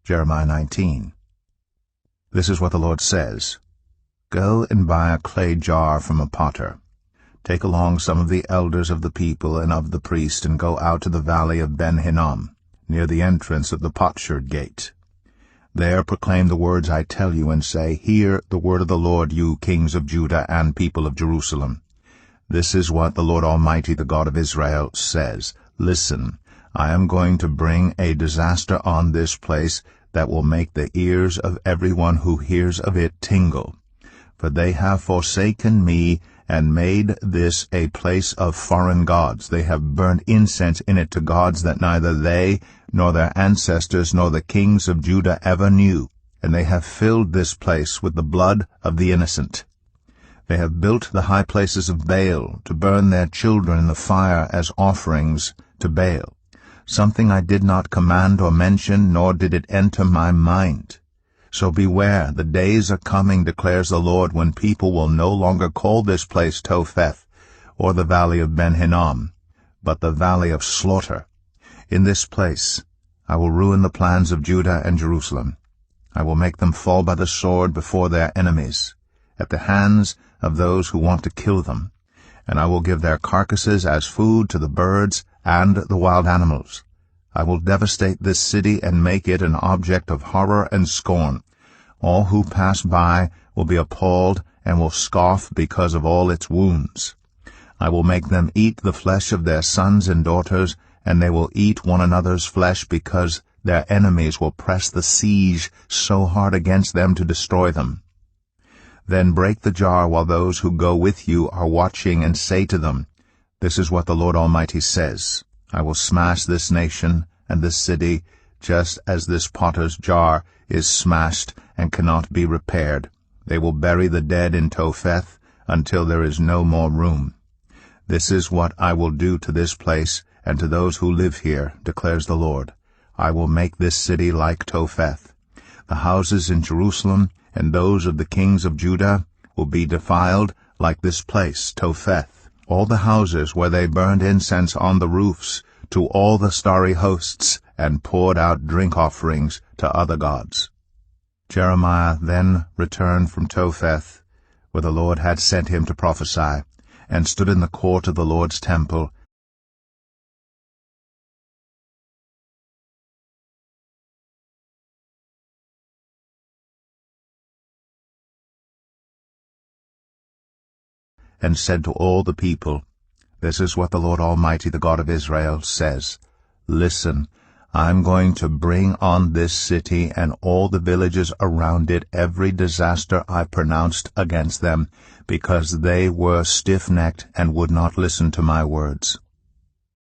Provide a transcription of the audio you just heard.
Jeremiah 19. This is what the Lord says. Go and buy a clay jar from a potter. Take along some of the elders of the people and of the priest, and go out to the valley of Ben-Hinnom, near the entrance of the potsherd gate. There proclaim the words I tell you, and say, Hear the word of the Lord, you kings of Judah and people of Jerusalem. This is what the Lord Almighty, the God of Israel, says. Listen, I am going to bring a disaster on this place that will make the ears of everyone who hears of it tingle. For they have forsaken me and made this a place of foreign gods. They have burned incense in it to gods that neither they nor their ancestors nor the kings of Judah ever knew, and they have filled this place with the blood of the innocent. They have built the high places of Baal to burn their children in the fire as offerings to Baal, something I did not command or mention, nor did it enter my mind. So beware, the days are coming, declares the Lord, when people will no longer call this place Topheth, or the valley of Ben-Hinnom, but the valley of slaughter. In this place I will ruin the plans of Judah and Jerusalem. I will make them fall by the sword before their enemies, at the hands of those who want to kill them, and I will give their carcasses as food to the birds and the wild animals. I will devastate this city and make it an object of horror and scorn. All who pass by will be appalled and will scoff because of all its wounds. I will make them eat the flesh of their sons and daughters, and they will eat one another's flesh, because their enemies will press the siege so hard against them to destroy them. Then break the jar while those who go with you are watching, and say to them, This is what the Lord Almighty says. I will smash this nation and this city, just as this potter's jar is smashed and cannot be repaired. They will bury the dead in Topheth until there is no more room. This is what I will do to this place and to those who live here, declares the Lord. I will make this city like Topheth. The houses in Jerusalem and those of the kings of Judah will be defiled like this place, Topheth. All the houses where they burned incense on the roofs to all the starry hosts, and poured out drink offerings to other gods. Jeremiah then returned from Topheth, where the Lord had sent him to prophesy, and stood in the court of the Lord's temple, and said to all the people, This is what the Lord Almighty, the God of Israel, says. Listen, I'm going to bring on this city and all the villages around it every disaster I pronounced against them, because they were stiff-necked and would not listen to my words.